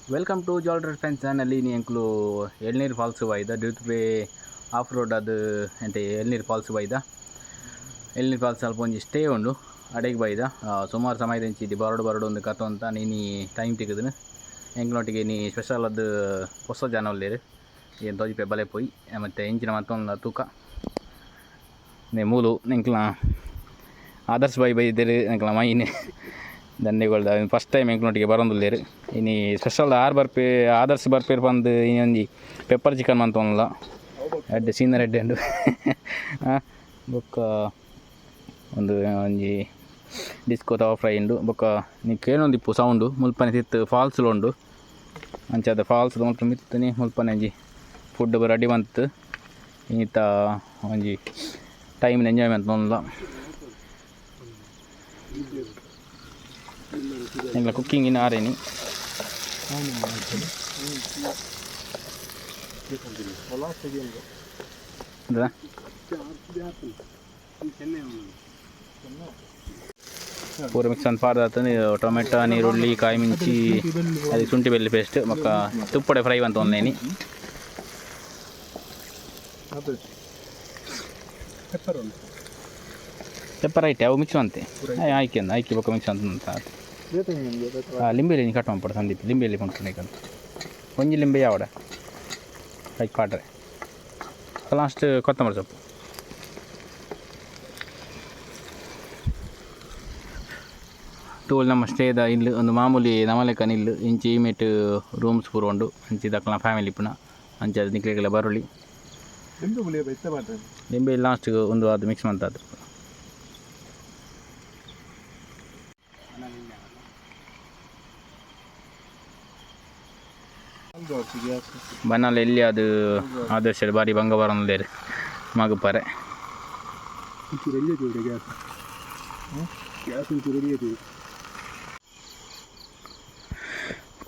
Welcome to ಜಾಲ್ಡ್ರೆಡ್ fans channel. ನೀ ಎಂಕ್ಲು ಎಳ್ನೀರು ಫಾಲ್ಸ್ ಬೈದ ಡ್ಯೂತ್ ಬೇ ಆಫ್ ರೋಡ್ ಅದು ಎಂತ ಎಳ್ನೀರು ಫಾಲ್ಸ್ ಬೈದ ಎಳ್ನೀರು ಫಾಲ್ಸ್ ಸ್ವಲ್ಪ ಒಂಜಿ ಸ್ಟೇ ಉಂಡು ಅಡೆಗೆ ಬೈದ ಸುಮಾರು ಸಮಯದ ಇಂಚಿದ್ದು ಬರಡು ಒಂದು ಕಥೆ ಅಂತ ನೀನು ಟೈಮ್ ತೆಗೆದನು ಎಂಕ್ಲೊಟ್ಟಿಗೆ ನೀ ಸ್ಪೆಷಲ್ ಅದು ಹೊಸ ಜನ ಒಳ್ಳೇರು ಏನು ತೋಜಿಪೆ ಬಲೆ ಪೋಯಿ ಮತ್ತು ಇಂಚಿನ ಮತ್ತೊಂದು ತೂಕ ನೇ ಮೂಲು ಎಂಕ್ಲ ಆದರ್ಶ್ ಬೈದಿರು ಎಂಕ್ಲ ಮೈನ್ ದಂಡೆಗಳ್ದ ಫಸ್ಟ್ ಟೈಮ್ ಎಂಕ್ಲೊಟ್ಟಿಗೆ ಬರೋದಿಲ್ಲೇರು ಇನ್ನು ಸ್ಪೆಷಲ್ ಆದರ್ಶ್ ಬರ್ಪೇರು ಬಂದು ಇನ್ನೊಂದು ಪೆಪ್ಪರ್ ಚಿಕನ್ ಮಂತೊಂದಿಲ್ಲ ಎಡ್ಡೆ ಸೀನರ್ ಎಡ್ಡೆ ಉಂಡು ಬೊಕ್ಕ ಒಂದು ಒಂಜಿ ಡಿಸ್ಕೋ ತವ ಫ್ರೈ ಉಂಡು ಬೊಕ್ಕ ನೀವು ಕೇಳೊಂದಿಪ್ಪು ಸೌಂಡು ಮುಲ್ಪನೆ ತಿತ್ತು ಫಾಲ್ಸ್ಲು ಉಂಡು ಅಂಚಾದ ಫಾಲ್ಸ್ ಮುಲ್ಪ ಮಿತ್ತನಿ ಮುಲ್ಪನೆ ಒಂಜಿ ಫುಡ್ ರೆಡಿ ಬಂತು ಇನ್ನಿತ್ತ ಒಂಜಿ ಟೈಮ್ನ ಎಂಜಾಯ್ಮೆಂಟ್ ತೊಂದಿಲ್ಲ ಎಂಗ್ಲ ಕುಕ್ಕಿಂಗ್ ಇನ್ನು ಆರೇನಿ ಪೂರ ಮಿಕ್ಸ್ ಅಂತ ಪಾರ್ದಾತಂದು ಟೊಮೆಟೊ ನೀರುಳ್ಳಿ ಕಾಯಿ ಮಿಂಚಿ ಅದು ಶುಂಠಿ ಬೆಳ್ಳಿ ಪೇಸ್ಟ್ ಮಕ್ಕ ತುಪ್ಪಡೆ ಫ್ರೈ ಅಂತ ಒಂದೇನಿ ಪೆಪ್ಪರ್ ಐತೆ ಅವು ಮಿಕ್ಸ್ ಅಂತೆ ಆಯ್ಕೆ ಬೊಕ್ಕ ಮಿಕ್ಸ್ ಅಂತ ಲಿಂಬೆಲಿ ಕಟ್ ಮಾಡ್ಬಿಡ ಸಂದೀಪ್ ಲಿಂಬೆಲಿ ಕೊಂಡ್ಕೊಂಡೇಕಂತ ಒಂಜಿ ಲಿಂಬೆ ಯಾವಡ ಲೈಕ್ ಪಾಡ್ರೆ ಲಾಸ್ಟ್ ಕೊತ್ತಂಬರಿ ಸೊಪ್ಪು ಟೂಲ್ ನಮ್ಮ ಸ್ಟೇದ ಇಲ್ಲಿ ಒಂದು ಮಾಮೂಲಿ ನಮಲೆಕ್ಕನ ಇಲ್ಲು ಇಂಚಿ ಇಮೇಟ್ ರೂಮ್ಸ್ ಪೂರ ಉಂಡು ಅಂಚಿ ದಕ್ಕಲ ಫ್ಯಾಮಿಲಿ ಪುನ ಅಂಚಿ ಅದು ನಿಕ್ಲೆಗೆಲ್ಲ ಬರುಳಿ ಲಿಂಬೆ ಲಾಸ್ಟ್ ಒಂದು ಅದು ಮಿಕ್ಸ್ ಮಾಡ್ತಾದು ಬನ್ನಾಲ ಎಲ್ಲಿ ಅದು ಆದರ್ಶ ಬಾರಿ ಬಂಗ ಬರೋದೇರು ಮಗಪಾರೆ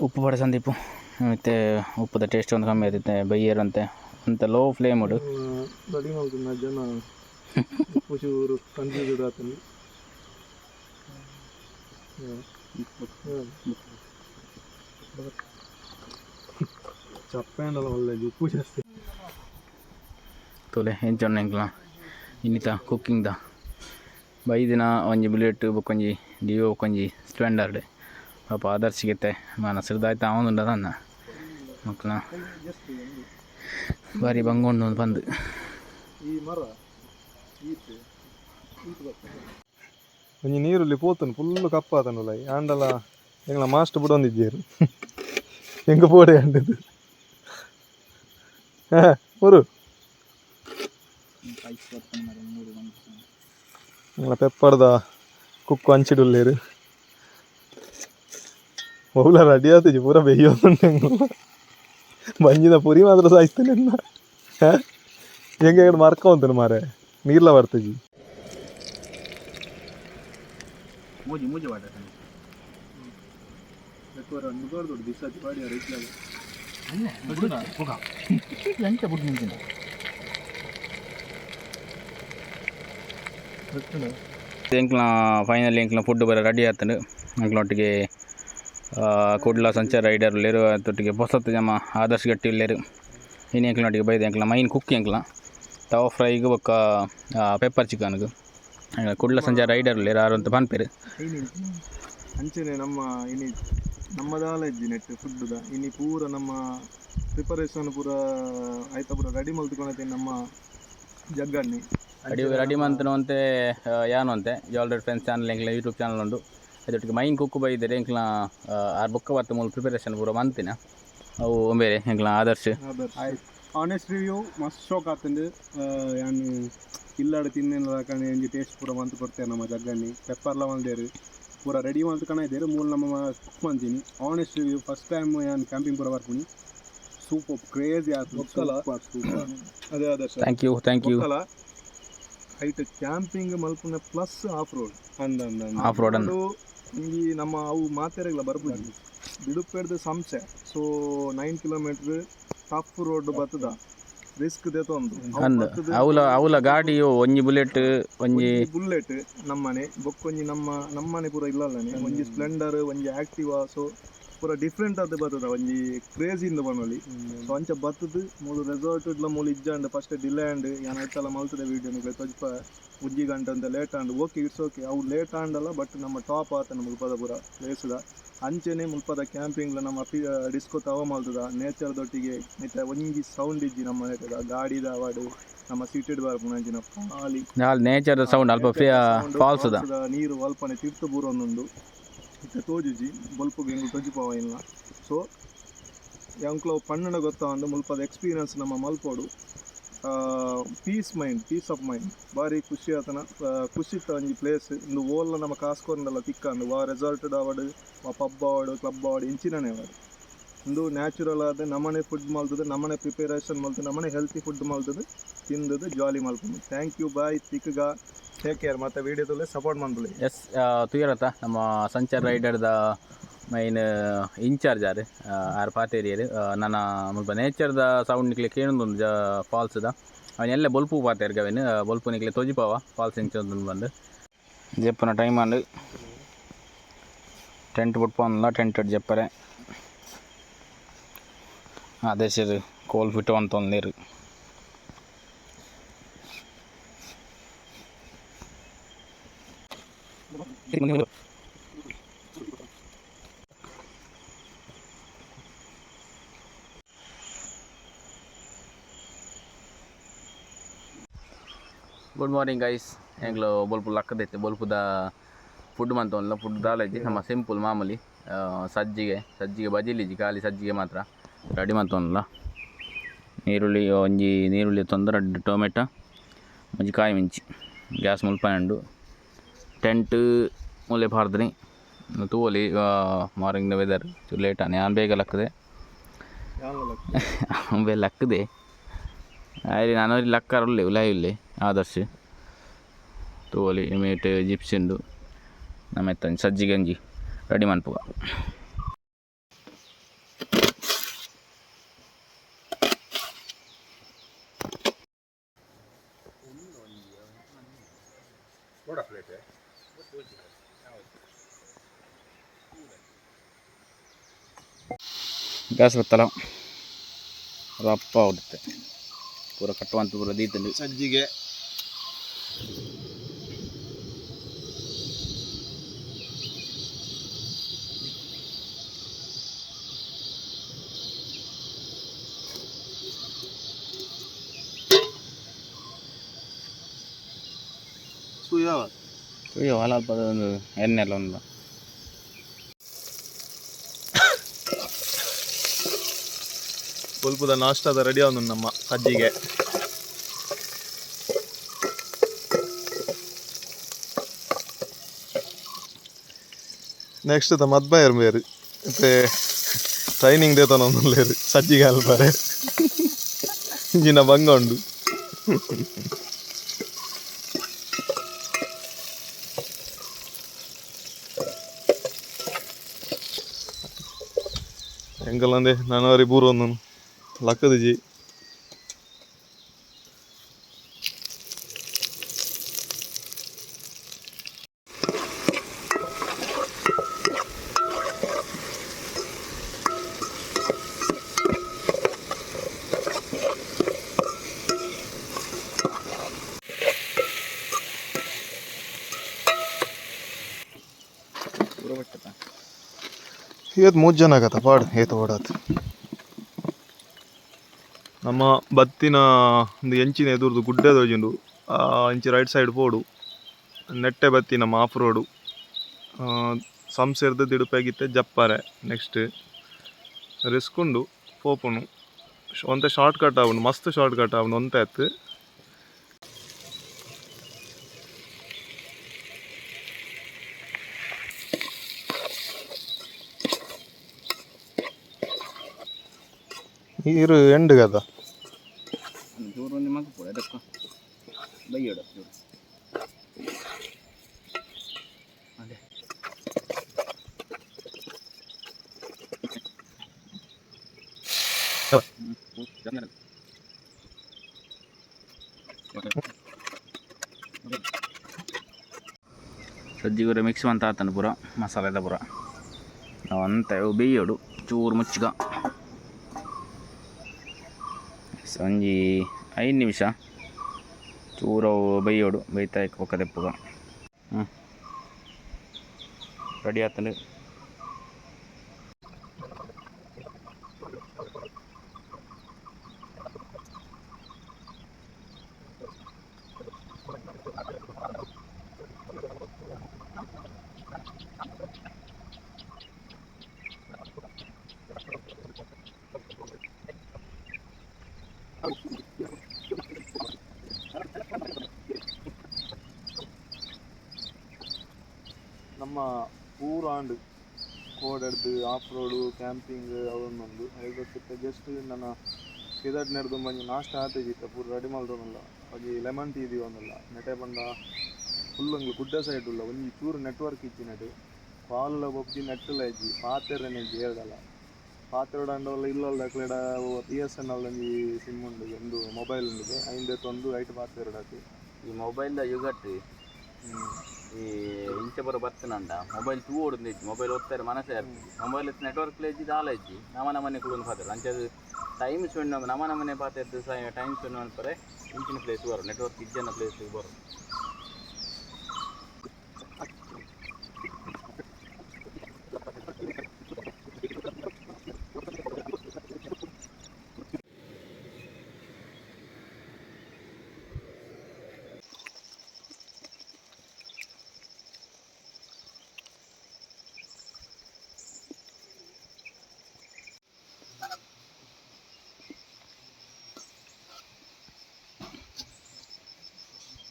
ಉಪ್ಪು ಪಡ ಸಂದೀಪು ಮತ್ತು ಉಪ್ಪದ ಟೇಸ್ಟ್ ಒಂದು ಕಮ್ಮಿ ಆಗ್ತೈತೆ ಬೈಯರಂತೆ ಅಂತ ಲೋ ಫ್ಲೇಮ್ ಉಡು ಉಪ್ಪು ಜಾಸ್ತಿ ತೋಲೆ ಎಂಚೊನ್ನ ಎಂಕ್ಲ ಇನ್ನಿತ ಕುಕ್ಕಿಂಗ್ದ ಬೈದಿನ ಒಂಜಿ ಬುಲೆಟ್ ಬೊಕ್ಕೊಂಜಿ ಡಿಯೋ ಬೊಕ್ಕೊಂಜಿ ಸ್ಪ್ಲೆಂಡರ್ಡ್ ಪಾಪ ಆದರ್ಶಿಗೆತ್ತೆ ಮಾನ ಸಿರ್ದಾಯ್ತು ಅವನುಂಡ ನನ್ನ ಮಕ್ಕಳ ಬಾರಿ ಬಂಗೊಂಡು ಬಂದು ಒಂಜಿ ನೀರುಳ್ಳಿ ಪೋತನು ಫುಲ್ಲು ಕಪ್ಪಾತನಲ್ಲ ಆಂಡಲ ಎಂಗ್ಲ ಮಾಸ್ಟ್ ಬಿಡೊಂದಿದ್ದೇರು ಎಂಗ ಪೋಡೆ ಅಂಡದು ஒரு ಪೆಪ್ಪರ್ದ ಕುಕ್ಕು ಹಂಚಿಡುಲ್ಲೇರು ಒವ್ಲ ರೆಡಿ ಆತಜಿ ಪೂರ ಬೇಯೋದು ಬಂಜಿನ ಪುರಿ ಮಾತ್ರ ಸಾಯಿಸ್ತೇನೆ ಹೆಂಗೆ ಮರ್ಕ ಉಂಟು ಮಾರೆ ನೀರ್ಲ ಬರ್ತಜಿ ಎಂಕ್ಲ ಫೈನಲಿ ಎಂಕ್ಲ ಫುಡ್ ಬರ ರೆಡಿ ಆತಂಡು ಎಂಕ್ಲೊಟ್ಟಿಗೆ ಕುಡ್ಲ ಸಂಚಾರ ರೈಡರ್ ಉಳ್ಳೇರು ಅದೊಟ್ಟಿಗೆ ಹೊಸತ್ತು ಜಮ ಆದರ್ಶ್ ಗಟ್ಟಿ ಉಳ್ಳೇರು ಇನ್ನು ಎಂಕ್ಲೊಟ್ಟಿಗೆ ಬೈದು ಎಂಕ್ಲ ಮೈನ್ ಕುಕ್ಕಿ ಎಂಕ್ಲ ತವ ಫ್ರೈಗೆ ಬೊಕ್ಕ ಪೆಪ್ಪರ್ ಚಿಕನ್ಗೆ ಕುಡ್ಲ ಸಂಚಾರ ರೈಡರ್ ಉಳ್ಳೇರು ಆರು ಅಂತ ಪನ್ಪೇರು ಅಂಚನೆ ನಮ್ಮ ಇನಿ ನಮ್ಮದಾಲ ಇಜ್ಜಿ ನೆಟ್ ಫುಡ್ದ ಇನಿ ಪೂರ ನಮ್ಮ ಪ್ರಿಪರೇಷನ್ ಪೂರ ಆಯ್ತಾ ಪೂರ ರೆಡಿ ಮಲ್ತ್ಕೊಳತ್ತೆ ನಮ್ಮ ಜಗ್ಗಣ್ಣಿ ರೆಡಿ ಮಂತನು ಅಂತೆ ಯಾನು ಅಂತೆ ಜಾಲ್ಡ್ರೆಡ್ ಫ್ಯಾನ್ಸ್ ಚಾನಲ್ ಎಂಕ್ಲ ಯೂಟ್ಯೂಬ್ ಚಾನಲ್ ಉಂಡು ಅದೊಟ್ಟಿಗೆ ಮೈನ್ ಕುಕ್ಕು ಬೈದರೆ ಎಂಕ್ಲ ಆರು ಬೊಕ್ಕ ಬರ್ತ ಮೂಲ ಪ್ರಿಪರೇಷನ್ ಪೂರ ಮಂತಿನ ಅವು ಬೇರೆ ಎಂಕ್ಲ ಆದರ್ಶ್ ಆನೆಸ್ಟ್ ರಿವ್ಯೂ ಮಸ್ತ್ ಶೋಕ್ ಆಗ್ತಂಡು ಯಾನು ಇಲ್ಲಾಡು ತಿನ್ನೇನ ಕಣೆ ಎಂಜಿ ಟೇಸ್ಟ್ ಪೂರ ಮಂತ್ ಕೊಡ್ತೇವೆ ನಮ್ಮ ಜಗ್ಗಣ್ಣಿ ಪೆಪ್ಪರ್ಲ ಮಲ್ದೇರು ಪೂರ ರೆಡಿ ಮಂತ್ ಇದ್ದೇರು ಮೂಲ ನಮ್ಮ ಕುಕ್ ಮಂತೀನಿ ಆನೆಸ್ಟ್ ರಿವ್ಯೂ ಫಸ್ಟ್ ಟೈಮ್ ಯಾನು ಕ್ಯಾಂಪಿಂಗ್ ಪೂರ ಬರ್ತೀನಿ ಸೂಪರ್ ಕ್ರೇಜಿ ಆಗ್ತದೆ ಅದೇ Adarsh thank you height camping ಮಲ್ಪುನ plus off road off road ಈ ನಮ್ಮ ಅವು ಮಾತೆರೆಗಳ ಬರ್ಬೋದು ಬಿಡುಪೆಡ್ದು Samse so 9 kilometre tough road ಬರ್ತದ ರಿಸ್ಕ್ ದೇತೊಂದು ಅವಲ ಗಾಡಿಯು ಒಂಜಿ ಬುಲೆಟ್ ನಮ್ಮನೆ ಬೊಕ್ಕೊಂಜಿ ನಮ್ಮನೆ ಪೂರ ಇಲ್ಲಲ್ಲನೆ ಒಂಜಿ ಸ್ಪ್ಲೆಂಡರ್ ಒಂಜಿ ಆಕ್ಟಿವಾ ಸೊ ಪೂರ ಡಿಫ್ರೆಂಟ್ ಅದು ಬರ್ತದ ಒಂಜಿ ಕ್ರೇಜಿಂದ ಬನ್ನೊಲಿ ಸೊ ಅಂಚ ಬತ್ತದು ಮೂಲು ರೆಸಾರ್ಟ್ಲ ಮೂಲು ಇಜ್ಜಾಂಡ್ ಫಸ್ಟ್ ಡಿಲೇ ಆಂಡ್ ಯಾನ್ ಐತಲ್ಲ ಮಲ್ತದ ವೀಡಿಯೋ ನಿಕ್ಲೆ ತೊಜ್ಪ ಉಜ್ಜಿ ಗಂಟೆ ಅಂತ late and okay it's okay ಅವು ಲೇಟ್ ಆಂಡಲ್ಲ ಬಟ್ ನಮ್ಮ ಟಾಪ್ ಆತ ನಮ್ಮ ಮುಲ್ಪದ ಪೂರ ಪ್ಲೇಸ್ದ ಅಂಚೆನೆ ಮುಲ್ಪದ ಕ್ಯಾಂಪಿಂಗ್ಲ ನಮ್ಮ ಡಿಸ್ಕೋ ತವ ಮಲ್ತದ ನೇಚರ್ದೊಟ್ಟಿಗೆ ಮತ್ತೆ ಒಂಜಿ ಸೌಂಡ್ ಇಜ್ಜಿ ನಮ್ಮ ನೆಟ್ಟದ ಗಾಡಿದ ಅವಾರ್ಡ್ ನಮ್ಮ ಸೀಟೆಡ್ ಬರ್ಪುನಂಚಿನ ಪಾಲಿ ನೇಚರ್ ಸೌಂಡ್ ಅಲ್ಪ ಫಾಲ್ಸ್ ನೀರು ಅಲ್ಪನೆ ತಿರ್ತು ಬೂರೊಂದುಂಡು ಇತ್ತೆ ತೋಜುಜಿ ಬೊಲ್ಪುಗೆ ಎಂಗ್ಲು ತೊಜ್ಜಿಪವ ಇಲ್ಲ ಸೊ ಎಂಕ್ಲು ಪಣ್ಣನ ಗೊತ್ತಾಂದು ಮುಲ್ಪದ ಎಕ್ಸ್ಪೀರಿಯನ್ಸ್ ನಮ್ಮ ಮಲ್ಪೋಡು ಪೀಸ್ ಆಫ್ ಮೈಂಡ್ ಭಾರಿ ಖುಷಿ ಆತನ ಖುಷಿ ಇತ್ತ ಒಂಜಿ ಪ್ಲೇಸ್ ಇಂದು ಓಲ್ಲ ನಮ್ಮ ಕಾಸ್ಕೊಂಡಲ್ಲ ತಿಕ್ಕಂದು ವಾ ರೆಸಾರ್ಟೆಡ್ ಆವಡ್ ವಾ ಪಬ್ ಆವಡ್ ಕ್ಲಬ್ ಆವಡ್ ಇಂಚಿನೇ ಆವಡ್ ಇಂದು ನ್ಯಾಚುರಲ್ ಆದ ನಮ್ಮನೆ ಫುಡ್ ಮಲ್ತದೆ ನಮ್ಮನೆ ಪ್ರಿಪೇರೇಷನ್ ಮಲ್ತದೆ ನಮ್ಮನೆ ಹೆಲ್ತಿ ಫುಡ್ ಮಲ್ತದೆ ತಿಂದದು ಜಾಲಿ ಮಲ್ಪುಂಡು ಥ್ಯಾಂಕ್ ಯು ಬಾಯ್ ತಿಕ್ಕಗ ಟೇಕ್ ಕೇರ್ ಮತ್ತೆ ವೀಡಿಯೋದಲ್ಲೇ ಸಪೋರ್ಟ್ ಮಾಡ್ಕೊಳ್ಳಿ ಎಸ್ ತುಯರತ್ತ ನಮ್ಮ ಸಂಚಾರ್ ರೈಡರ್ದ ಮೈನ್ ಇನ್ಚಾರ್ಜ್ ಆರು ಪಾತೇರಿಯರು ನನ್ನ ಮುಲ್ಪ ನೇಚರ್ದ ಸೌಂಡ್ ನಿಕ್ಲೆ ಕೇಳೊಂದು ಫಾಲ್ಸ್ದ ಅವನ್ ಎಲ್ಲ ಬೊಲ್ಪು ಪಾತೇರ್ಗೆ ಅವನು ಬೊಲ್ಪು ನಿಕ್ಲೆ ತೊಜಿಪವ ಫಾಲ್ಸ್ ಇಂಚೊಂದು ಬಂದು ಜೆಪ್ಪನ ಟೈಮ್ ಅಂಡು ಟೆಂಟ್ ಬಿಟ್ಪಲ್ಲ ಟೆಂಟ್ ಜೆಪ್ಪರೆ ಅದೇ ಸರಿ ಕೋಲ್ ಫಿಟ್ ಅಂತ ನೀರು ಗುಡ್ ಮಾರ್ನಿಂಗ್ ಗೈಸ್ ಎಂಗ್ಲು ಬೊಲ್ಪು ಲಕ್ಕದೈತೆ ಬೊಲ್ಪುದ ಫುಡ್ ಮಂತೊಂದಿಲ್ಲ ಫುಡ್ ದಾಲೈತಿ ನಮ್ಮ ಸಿಂಪಲ್ ಮಾಮೂಲಿ ಸಜ್ಜಿಗೆ ಬಜಿಲಿಜಿ ಖಾಲಿ ಸಜ್ಜಿಗೆ ಮಾತ್ರ ರೆಡಿ ಮಂತೊಂದಿಲ್ಲ ನೀರುಳ್ಳಿ ತೊಂದರೆ ಟೊಮೆಟೊ ಒಂಜಿ ಕಾಯಿ ಮಿಂಚಿ ಗ್ಯಾಸ್ ಮುಲ್ಪಂಡು ಟೆಂಟ್ ಮೂಲೆ ಪಾರ್ದ್ರಿ ತೂವಲಿ ಮಾರ್ನಿಂಗ್ ವೆದರ್ ಲೇಟ್ ಆನೆ ನಾನು ಬೇಗ ಲಕ್ಕದೆ ಬೇ ಲಕ್ಕದೆ ಆಯ್ರಿ ನಾನು ಲಕ್ಕರುಲ್ಲೆ ಉಲಾಯಿಲ್ಲೆ ಆದರ್ಶ್ ತೂವಲಿ ಮೇಟ್ ಜಿಪ್ಸಿಂಡು ನಮ್ಮೆತ್ತ ಸಜ್ಜಿ ಗಂಜಿ ರೆಡಿ ಮನ್ಪುಗ ಗ್ಯಾಸ್ ಗೊತ್ತಲ್ಲ ರಪ್ಪ ಹೊಡುತ್ತೆ ಪೂರ ಕಟ್ಟುವಂತ ಪೂರ ದೀತಂಡು ಸಜ್ಜಿಗೆ ಸುಯ್ಯೋ ಅಲ್ಪ ಒಂದು ಎಣ್ಣೆ ಎಲ್ಲ ಒಂದು ಬೊಲ್ಪುದ ನಾಷ್ಟದ ರೆಡಿ ಆವನು ನಮ್ಮ ಸಜ್ಜಿಗೆ ನೆಕ್ಸ್ಟ್ ಮದ್ಬಾಯರ್ ಬೇರು ಮತ್ತೆ ಟ್ರೈನಿಂಗ್ ದೇತನೊಂದುಲ್ಲೇರು ಸಜ್ಜಿಗೆ ಅಲ್ಪಾರೆ ಇಂಜಿನ ಭಂಗ ಉಂಡು ಎಂಕಲ್ಲಂದೆ ನಾನು ಅವರಿ ಬೂರು ಒಂದು ಲಕ್ಕದಿಜಿ ಇವತ್ತು 3 ಜನ ಆಗತ್ತ ಪಾಡು ಏತ ಓಡಾತ್ ನಮ್ಮ ಬತ್ತಿನ ಒಂದು ಎಂಚಿನ ಎದುರ್ದು ಗುಡ್ಡೆ ತೋಜುಂಡು ಇಂಚಿ ರೈಟ್ ಸೈಡ್ ಪೋಡು ನೆಟ್ಟೆ ಬತ್ತಿ ನಮ್ಮ ಆಫ್ ರೋಡು ಸಂಸೆರ್ದು ದಿಡುಪಾಗಿತ್ತೆ ಜಪ್ಪಾರೆ ನೆಕ್ಸ್ಟ್ ರಿಸ್ಕ್ ಉಂಡು ಪೋಪುನು ಒಂತೆ ಶಾರ್ಟ್ ಕಟ್ ಆವನು ಮಸ್ತ್ ಶಾರ್ಟ್ ಕಟ್ ಆವನು ಒಂತೆ ಎತ್ತು ನೀರು ಎಂಡು కదా దూరం మాకు పోయేదక్క బయ్యడు అదే ಸಜ್ಜಿಗುರೆ ಮಿಕ್ಸ್ ಅಂತ ಆತನ ಪೂರ ಮಸಾಲೆದ ಪೂರ ಅವಂತ ಬೇಯೋಡು ಚೂರು ಮುಚ್ಚಿಗ ಸಂಜೆ 5 ನಿಮಿಷ ಚೂರು ಬೇಯೋಡು ಬೇಯ್ತಾ ಒಕ್ಕ ತೆಪ್ಪಗ ರೆಡಿ ಆಗ್ತದೆ. ನಮ್ಮ ಊರಾಂಡು ಕೋಡೆಡ್ದು ಆಫ್ ರೋಡು ಕ್ಯಾಂಪಿಂಗ್ ಅವನ್ನೊಂದು ಐದಕ್ಕೆ ಜಸ್ಟ್ ನನ್ನ ಇದಟ್ಟು ನಡೆದು ಮಂಜು ನಾಷ್ಟ ಆತೇಜಿತ್ತ ಪೂರ ರೆಡಿ ಮಾಡೋನಲ್ಲ ಅದೇ ಲೆಮನ್ ಟೀ ಇದೀವನ್ನಲ್ಲ ನೆಟೆ ಬಂದ ಫುಲ್ ಗುಡ್ಡ ಸೈಡ್ ಉಲ್ಲ ಒಂಜಿ ಚೂರು ನೆಟ್ವರ್ಕ್ ಇಚ್ಚಿನಡು ಕಾಲ ಒಬ್ಬಿ ನೆಟ್ಟಲ್ಲ ಇಜ್ಜಿ ಪಾತೆರನೆ ಇಜ್ಜಿ ಹೇಳ್ದಲ್ಲ ಪಾತೆರಡಂಡವಲ್ಲ ಇಲ್ಲಲ್ಲ ಕ್ಲೇಡ BSNL ಒಂಜಿ ಸಿಮ್ ಉಂಡು ಒಂದು ಮೊಬೈಲ್ ಉಂಡಿದೆ ಐಂದೆ ತೊಂದು ಐಟ್ ಪಾತೆರಡಾತಿ ಈ ಮೊಬೈಲ್ ಯುಗಟ್ಟು ಈ ಇಂಚೆ ಬರೋ ಬರ್ತನಂಡ ಮೊಬೈಲ್ ತೂ ಓಡುದು ಇಜ್ಜಿ ಮೊಬೈಲ್ ಓದ್ತಾರೆ ಮನಸ್ಸೇ ಮೊಬೈಲ್ ನೆಟ್ವರ್ಕ್ ಇಜ್ಜಿ ದಾಲ ಇಜ್ಜಿ ನಮ್ಮನೆ ಕೂಡ ಪಾತ್ರ ಅಂಚದು ಟೈಮ್ ಸ್ಪೆಂಡ್ ನಮ್ಮನೆ ಪಾತೆದ್ದು ಟೈಮ್ ಸ್ಪೆಂಡ್ ಮಾಡ್ತಾರೆ ಇಂಚಿನ ಪ್ಲೇಸ್ ಬರೋ ನೆಟ್ವರ್ಕ್ ಇಜ್ಜನ ಪ್ಲೇಸ್ ಬರೋ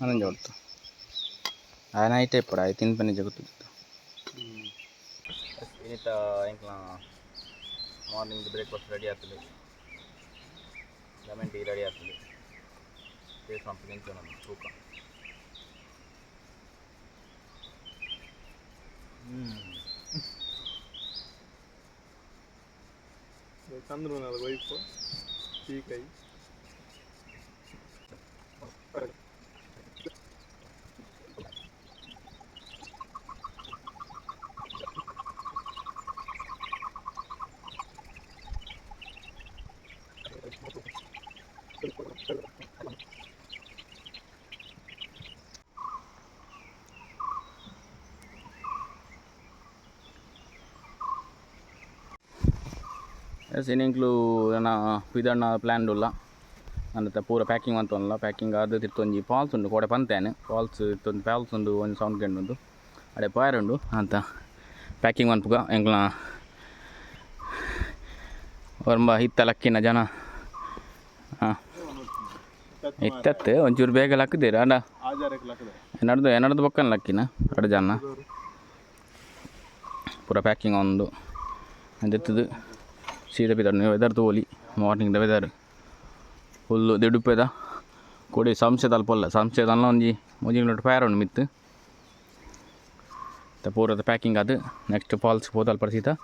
ಅನಂಜ ಹೊಡ್ತು ಆ ನೈಟ್ ಎಪ್ಪಡ ಆಯ್ತು ತಿನ್ಪನೆ ಜಗುತ್ತಿತ್ತು ಇನ್ನಿತ ಎಂಕ್ಲ ಮಾರ್ನಿಂಗ್ ಬ್ರೇಕ್ಫಾಸ್ಟ್ ರೆಡಿ ಆಗ್ತದೆ ಲೆಮನ್ ಟೀ ರೆಡಿ ಆಗ್ತದೆ ಟೇಸ್ಟ್ ಮಾಡ್ತೀನಿ ನಿಂತು ನಾನು ತೂಕ ಚಂದ್ರನಾಳ ವೈಫ್ ಟೀ ಕೈ ಎಸ್ ಇನ್ನಿಂಕ್ಲು ನನ್ನ ವಿದಣ್ಣ ಪ್ಲ್ಯಾನ್ ಉಲ್ಲ ನನ್ನ ಪೂರ ಪ್ಯಾಕಿಂಗ್ ಅಂತಲ್ಲ ಪ್ಯಾಕಿಂಗ್ ಅದು ತಿರ್ತೊಂಜಿ ಫಾಲ್ಸ್ ಉಂಡು ಕೋಡೆ ಪಂತೇನೆ ಫಾಲ್ಸ್ ಇತ್ತೊಂದು ಫಾಲ್ಸ್ ಉಂಡು ಒಂದು ಸೌಂಡ್ ಕೇಂಡು ಅಡೆ ಪಾಯರ್ ಉಂಡು ಅಂತ ಪ್ಯಾಕಿಂಗ್ ಮನ್ಪುಗ ಎಂಕ್ಲ ವರ್ಂಬ ಹಿತ್ತ ಲಕ್ಕಿನ ಜನ ಇತ್ತತ್ತು ಒಂಚೂರು ಬೇಗ ಲಕ್ಕದಿರ ಅಡ ಎನಡ್ದು ಬೊಕ್ಕನ ಲಕ್ಕಿನ ಅಡ ಜನ ಪೂರ ಪ್ಯಾಕಿಂಗ್ ಒಂದು ಅಂದಿತ್ತದು ಸೀದಾ ಬಿದ್ದಾడు ವೆದರ್ ತೋಲಿ ಮಾರ್ನಿಂಗ್ ದ ವೆದರ್ ಫುಲ್ಲು ದಿಡುಪ್ಪೆದ ಕೊಡಿ ಸಂಶಯದ ಅಲ್ಪಲ್ಲ ಸಂಶಯದಲ್ಲ ಒಂಜಿ ಮುಂಜಿಂಗ್ಲೊಟ್ಟು ಫೈರ್ ಉಂಡು ಮಿತ್ತು ಪೂರದ ಪ್ಯಾಕಿಂಗ್ ಅದು ನೆಕ್ಸ್ಟ್ ಫಾಲ್ಸ್ ಹೋದ ಅಲ್ಪ ಸೀದಾ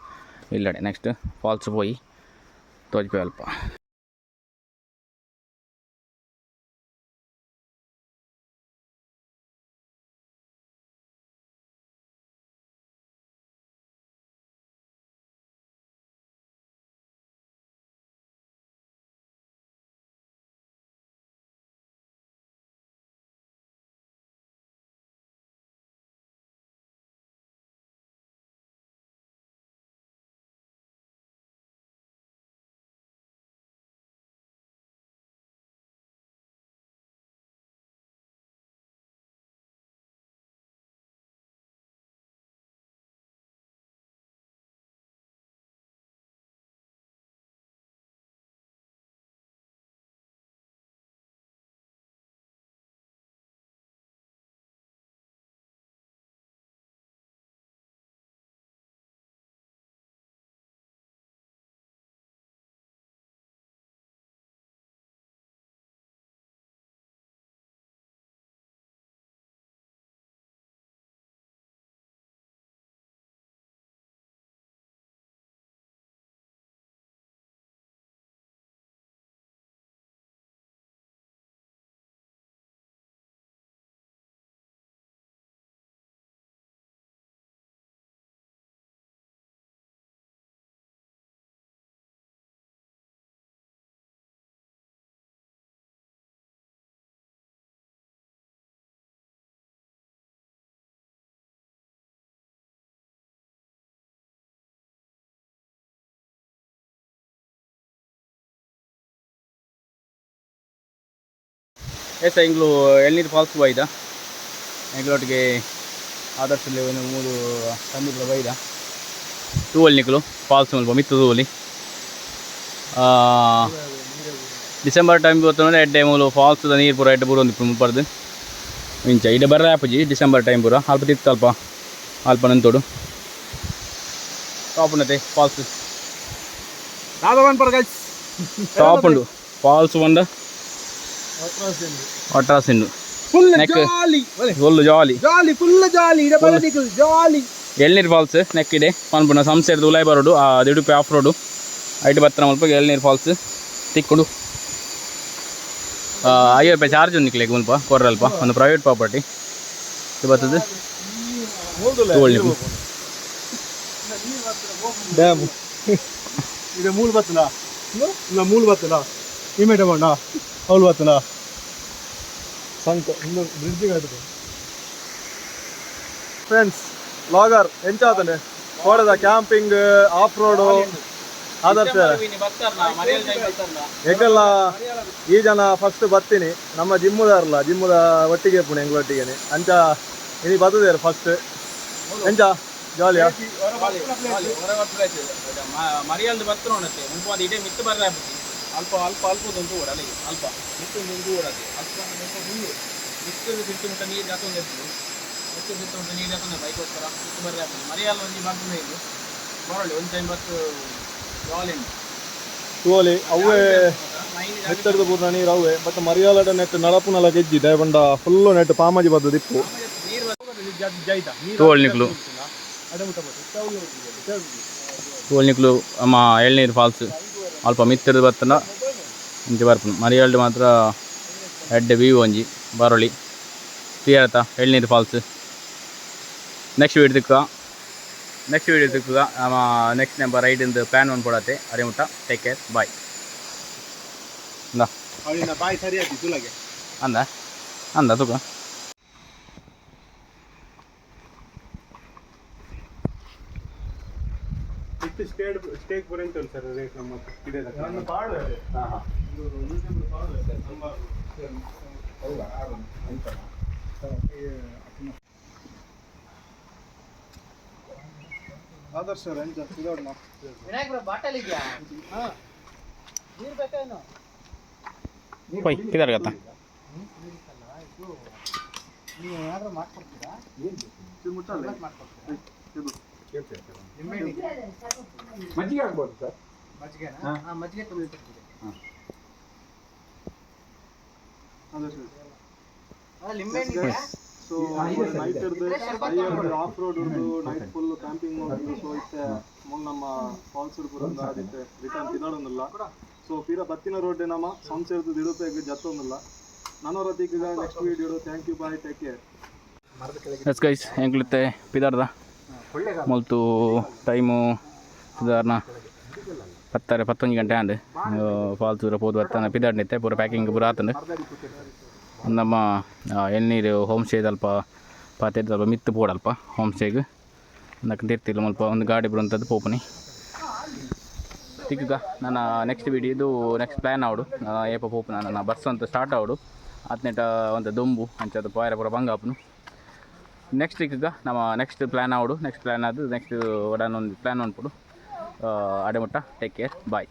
ಇಲ್ಲಡೆ ನೆಕ್ಸ್ಟ್ ಫಾಲ್ಸ್ ಪೋಯಿ ತೋಜ್ಪೆ ಅಲ್ಪ. ಎಸ್ ಇಂಗ್ಲು ಎಳ್ನೀರು ಫಾಲ್ಸ್ ಬೈದ ಎಂಗ್ಲೊಟ್ಟಿಗೆ ಆದರ್ಶಲ್ಲಿ ಒಂದು 3 ತಂದಿಗಳು ಬೈದ ತೂವಲ್ಲಿ ನಿಕ್ಲು ಫಾಲ್ಸ್ ಮುಲ್ಪ ಮಿತ್ತು ತೂವಲಿ ಡಿಸೆಂಬರ್ ಟೈಮ್ ಗೊತ್ತಂದರೆ ಎಡ್ಡೆ ಮೂಲು ಫಾಲ್ಸ್ದ ನೀರು ಪೂರ ಎಡ್ಡೆ ಪೂರ ಒಂದು ಮುಲ್ಪಡ್ದು ಇಂಚ ಇಡೆ ಬರ್ರ ಆಪುಜಿ ಡಿಸೆಂಬರ್ ಟೈಮ್ ಪೂರ ಅಲ್ಪ ತಿತ್ತು ಅಲ್ಪ ನಂತೋಡು ಟಾಪ್ ಉಂಡತೆ ಫಾಲ್ಸ್ ಟಾಪ್ ಉಂಡು ಫಾಲ್ಸ್ ಬಂಡ ಒಟ್ರಾಸಿಂಡು ಫುಲ್ ಜಾಲಿ ಎಳ್ನೀರು ಫಾಲ್ಸ್ ನೆಕ್ಕಿಡೆ ಪನ್ಪುನ ಸಂಸೆಡ್ದು ಉಲಾಯ್ ಬರೋಡು ಆ ದಿಡುಪೆ ಆಫ್ ರೋಡು ಐಟು ಬತ್ತನ ಮುಲ್ಪ ಎಳ್ನೀರು ಫಾಲ್ಸ್ ತಿಕ್ಕೊಂಡು 5 ರೂಪಾಯಿ ಚಾರ್ಜ್ ನಿಕ್ಲಿಕ್ಕೆ ಮುಲ್ಪ ಕೊರ್ರಲ್ಪ ಒಂದು ಪ್ರೈವೇಟ್ ಪ್ರಾಪರ್ಟಿ ಇದು ಬರ್ತದೆ ಡ್ಯಾಮ್ ಇದು ಮೂಲ ಬತ್ತಲ ಇಲ್ಲ ಮೂಲ ಬತ್ತಲ ಇಮೇಟ ಬಣ್ಣ ಅವಳು ಬತ್ತಲ ಸಂಕ ಇನ್ನು ಬ್ರಿಡ್ಜಿಗೆ ಆಯ್ತು ಫ್ರೆಂಡ್ಸ್ ಲಾಗರ್ ಎಂಚಾತನೆ ಕೋಡದ ಕ್ಯಾಂಪಿಂಗ್ ಆಫ್ ರೋಡು ಆದರ್ಶ ಏಕೆಲ್ಲ ಈ ಜನ ಫಸ್ಟ್ ಬರ್ತೀನಿ ನಮ್ಮ ಜಿಮ್ಮುದ ಒಟ್ಟಿಗೆ ಪುಣೆ ಎಂಗ್ಳೊಟ್ಟಿಗೆ ಅಂಚ ಇನಿ ಬರ್ತದೇರು ಫಸ್ಟ್ ಎಂಚ ಜಾಲಿಯಾ ಮರಿಯಲ್ದು ಬರ್ತನ ಉಂಟೆ ಮುಂದೆ ಇಡೇ ಮಿತ್ತು ಬರ್ರೆ ಅಲ್ಪ ಅಲ್ಪ ಅಲ್ಪದೊಂದು ಓಡ ಅಲ್ಲಿಗೆ ಅಲ್ಪ ಮಿತ್ತೊಂದು ಓಡತ್ತೆ ಅಲ್ಪ ಮಿತ್ತು ಮುಟ್ಟ ನೀರು ಹಾಕೊಂಡು ಮಿತ್ತು ಮುಟ್ಟ ನೀರು ಹಾಕೊಂಡು ಬೈಕೋಸ್ಕರ ಮಿತ್ತು ಬರ್ರೆ ಮರಿಯಲ್ಲ ಒಂದು ಬರ್ತದೆ ಇದು ಬರಲಿ ಒಂದು ಟೈಮ್ ಬತ್ತು ತೋಲಿ ಅವೇ ನೆಟ್ಟದ ಪೂರ್ಣ ನೀರು ಅವೇ ಮತ್ತೆ ಮರಿಯಾಲಡ ನೆಟ್ ನಳಪುನಲ ಗೆಜ್ಜಿ ದಯಬಂಡ ಫುಲ್ಲು ನೆಟ್ ಪಾಮಾಜಿ ಬದ್ದು ದಿಪ್ಪು ತೋಲ್ನಿಕ್ಲು ಅಮ್ಮ ಎಳ್ನೀರು ಫಾಲ್ಸ್ ಅಲ್ಪ ಮಿತ್ತರದ ಬತ್ತನ ಇಂಚೆ ಬರ್ಪುನು ಮರಿಯಾಲ್ಡ್ ಮಾತ್ರ ಎಡ್ಡೆ ವ್ಯೂ ಒಂಜಿ ಬರೋಳಿ ತೀರತ ಎಳ್ನೀರು ಫಾಲ್ಸ್ ನೆಕ್ಸ್ಟ್ ವೀಡಿಯೋ ತಿಕ್ಕ ನೆಕ್ಸ್ಟ್ ನಂಬರ್ ರೈಡಿಂದು ಪ್ಲ್ಯಾನ್ ಒಂದು ಕೊಡತ್ತೆ ಅದೇ ಮುಟ್ಟ ಟೇಕ್ ಕೇರ್ ಬಾಯ್ ಬಾಯ್ ಸರಿ ಆಯ್ತು ತುಲಗೆ ಅಂದ ತುಕ ಸ್ಟೇಕ್ ಬರೆಂತ ಸರ್ ರೇಟ್ ನಮ್ಮ ಇದೆ ನನ್ನ ಪಾಡು ಆದರ್ಶ ರಂಜ ಇದೋಡ್ನ ವಿನಾಯಕ್ ಬ್ರೋ ಬಾಟಲ್ ಇದೆಯಾ ಹಾ ನೀರು ಬೇಕಾಯ್ನು ಹೋಯ್ ಕಿದಾರ ಗತ್ತ ನೀವು ಏನಾದರೂ ಮಾಡ್ಕೊಡ್ತೀರಾ ಇದು ಮುಟ್ಟಲ್ಲ ಮಾಡ್ಕೊಡ್ತೀರಾ ಇದು ಮಜ್ಜಿಗೆ ಆಗ್ಬೋದು ಸರ್ ಮಜ್ಜಿಗೆನಾ ಹಾಂ ಮಜ್ಜಿಗೆ ತುಂಬಿಟ್ಟಿರ್ತೀವಿ ಲಿಂಬೆಹಣ್ಣು ಇದೆಯಾ so knight of road night full camping ಮಾಡೋದು ಸೊ ಇತ್ತೆ ಮುನ್ನ ನಮ್ಮ ಫಾಲ್ಸ್ ಪುರಂದ ಅದಕ್ಕೆ ರಿಟರ್ನ್ ತಿನ್ನೋದೊಂದಿಲ್ಲ ಸೊ ಪೀರ ಬತ್ತಿನ ರೋಡ್ ನಮ್ಮ ಸಂಸೆರ್ದು ದಿಡುಪೆಗೆ ಜತ್ತೊಂದಿಲ್ಲ ನನವರತ್ತಿಗೆ next video thank you bye take care ಎಸ್ ಗೈಸ್ ಎಂಕ್ಲಿತ್ತೆ ಪಿದಾರ್ದ ಮೊಲ್ತು ಟೈಮು ಸುಧಾರಣ 10-11 ಗಂಟೆ ಆಂಡ್ ಫಾಲ್ಸ್ ಪೂರ ಪೋದು ಬರ್ತಾನೆ ಪಿದಾಡ್ನಿತ್ತೆ ಪೂರ ಪ್ಯಾಕಿಂಗ್ ಪೂರ ಆತಂಡು ನಮ್ಮ ಎಳ್ನೀರು ಹೋಮ್ ಸ್ಟೇ ಅಲ್ಪ ಪಾತೆಡ್ ಸ್ವಲ್ಪ ಮಿತ್ತು ಪೋಡಲ್ಪ ಹೋಮ್ ಸ್ಟೇಗೆ ಅಂದಕ್ಕೆ ತಿರ್ತಿಲ್ಲ ಸ್ವಲ್ಪ ಒಂದು ಗಾಡಿ ಬರುವಂಥದ್ದು ಪೋಪನಿ ತಿಕ್ಕ ನನ್ನ ನೆಕ್ಸ್ಟ್ ವಿಡಿಯೋ ಇದು ನೆಕ್ಸ್ಟ್ ಪ್ಲ್ಯಾನ್ ಆವಡು ಏಪ ಪೋಪು ನನ್ನ ಬಸ್ ಅಂತ ಸ್ಟಾರ್ಟ್ ಆವಡು ಹತ್ನೆಟ ಒಂದು ದೊಂಬು ಅಂಚದು ಪಾಯರ ಪೂರ ಬಂಗಾಪನು ನೆಕ್ಸ್ಟ್ ಈಗ ನಮ್ಮ ನೆಕ್ಸ್ಟ್ ಪ್ಲ್ಯಾನ್ ಆವಡು ನೆಕ್ಸ್ಟ್ ಪ್ಲ್ಯಾನ್ ಅದು ನೆಕ್ಸ್ಟ್ ಒಡನೊಂದು ಪ್ಲ್ಯಾನ್ ಅನ್ಬಿಡು ಅಡೆ ಮುಟ್ಟ ಟೇಕ್ ಕೇರ್ ಬಾಯ್